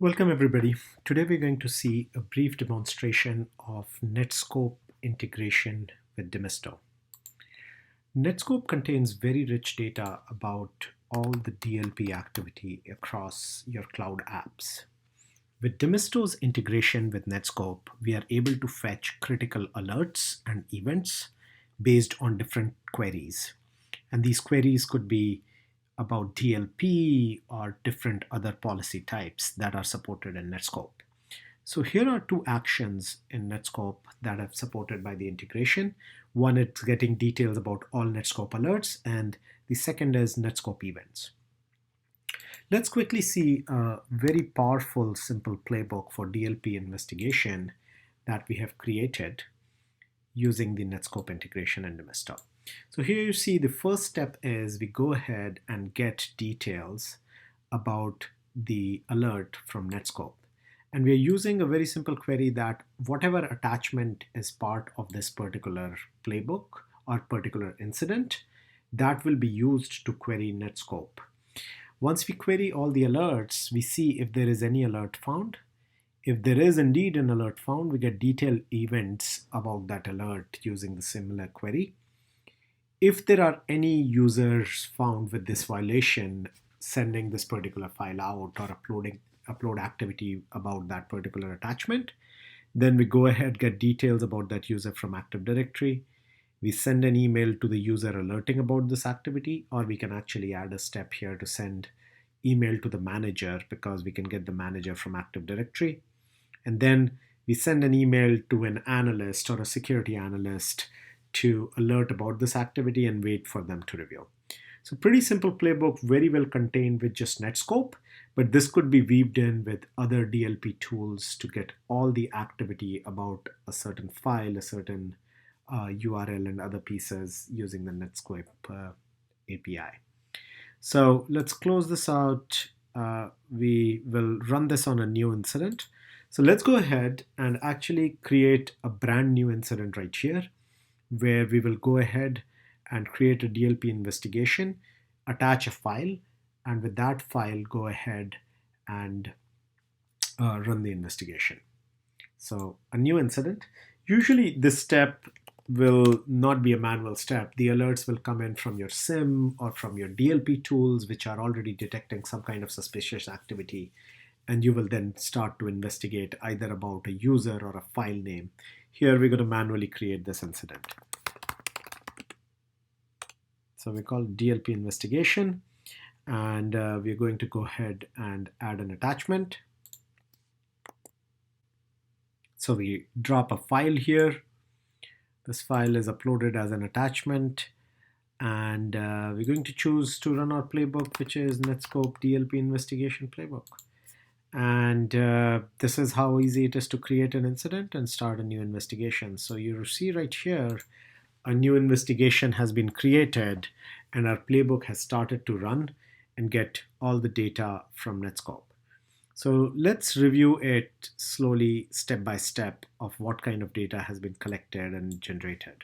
Welcome everybody. Today we're going to see a brief demonstration of Netskope integration with Demisto. Netskope contains very rich data about all the DLP activity across your cloud apps. With Demisto's integration with Netskope, we are able to fetch critical alerts and events based on different queries. And these queries could be about DLP or different other policy types that are supported in Netskope. So here are two actions in Netskope that are supported by the integration. One is getting details about all Netskope alerts, and the second is Netskope events. Let's quickly see a very powerful, simple playbook for DLP investigation that we have created using the Netskope integration in Demisto. So here you see the first step is we go ahead and get details about the alert from Netskope. And we're using a very simple query that whatever attachment is part of this particular playbook or particular incident, that will be used to query Netskope. Once we query all the alerts, we see if there is any alert found. If there is indeed an alert found, we get detailed events about that alert using the similar query. If there are any users found with this violation, sending this particular file out or upload activity about that particular attachment, then we go ahead, get details about that user from Active Directory. We send an email to the user alerting about this activity, or we can actually add a step here to send email to the manager because we can get the manager from Active Directory. And then we send an email to an analyst or a security analyst to alert about this activity and wait for them to review. So pretty simple playbook, very well contained with just Netskope, but this could be weaved in with other DLP tools to get all the activity about a certain file, a certain URL and other pieces using the Netskope API. So let's close this out. We will run this on a new incident. So let's go ahead and actually create a brand new incident right here, where we will go ahead and create a DLP investigation, attach a file, and with that file, go ahead and run the investigation. So a new incident. Usually this step will not be a manual step. The alerts will come in from your SIM or from your DLP tools, which are already detecting some kind of suspicious activity. And you will then start to investigate either about a user or a file name. Here we're going to manually create this incident. So we call it DLP investigation, and we're going to go ahead and add an attachment. So we drop a file here. This file is uploaded as an attachment, and we're going to choose to run our playbook, which is Netskope DLP investigation playbook. And this is how easy it is to create an incident and start a new investigation. So you see right here, a new investigation has been created and our playbook has started to run and get all the data from Netskope. So let's review it slowly, step by step, of what kind of data has been collected and generated.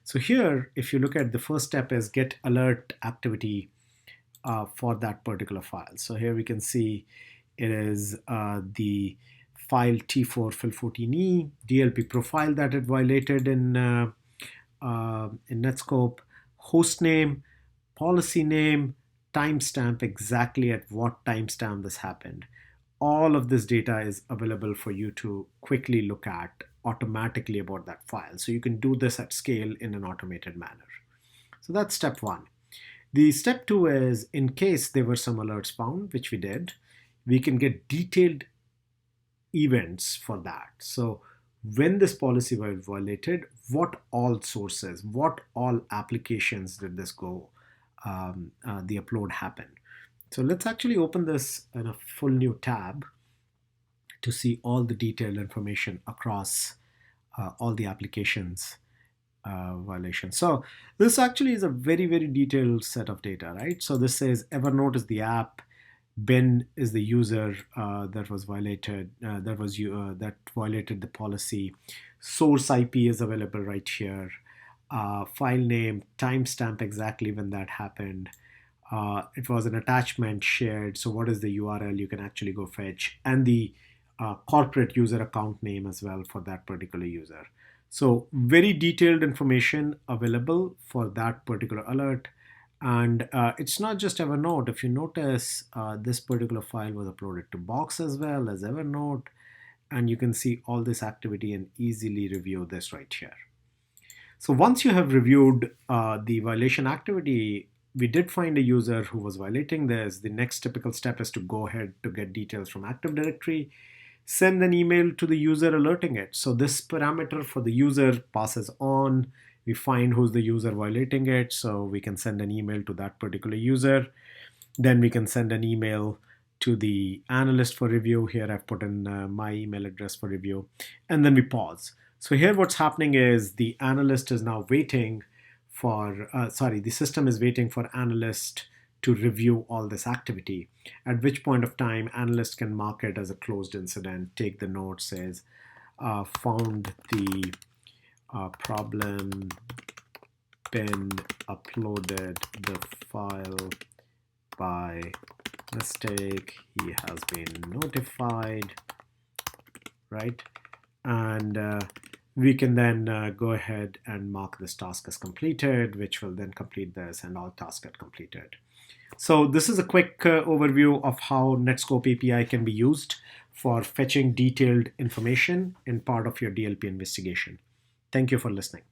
So here, if you look at the first step is get alert activity for that particular file. So here we can see it is the file T4 fill14e DLP profile that it violated in Netskope, host name, policy name, timestamp, exactly at what timestamp this happened. All of this data is available for you to quickly look at automatically about that file. So you can do this at scale in an automated manner. So that's step one. The step two is, in case there were some alerts found, which we did, we can get detailed events for that. So when this policy was violated, what all sources, what all applications did this go, the upload happen. So let's actually open this in a full new tab to see all the detailed information across all the applications violations. So this actually is a very, very detailed set of data, right? So this says Evernote is the app, Ben is the user that was violated, that violated the policy. Source IP is available right here. File name, timestamp exactly when that happened. It was an attachment shared. So what is the URL you can actually go fetch, and the corporate user account name as well for that particular user. So very detailed information available for that particular alert. And it's not just Evernote. If you notice, this particular file was uploaded to Box as well as Evernote. And you can see all this activity and easily review this right here. So once you have reviewed the violation activity, we did find a user who was violating this. The next typical step is to go ahead to get details from Active Directory, send an email to the user alerting it. So this parameter for the user passes on. We find who's the user violating it, so we can send an email to that particular user. Then we can send an email to the analyst for review. Here I've put in my email address for review, and then we pause. So here what's happening is the analyst is now waiting for, the system is waiting for analyst to review all this activity, at which point of time analyst can mark it as a closed incident, take the note, says, found the problem bin, uploaded the file by mistake, he has been notified, right? And we can then go ahead and mark this task as completed, which will then complete this, and all tasks get completed. So this is a quick overview of how Netskope API can be used for fetching detailed information in part of your DLP investigation. Thank you for listening.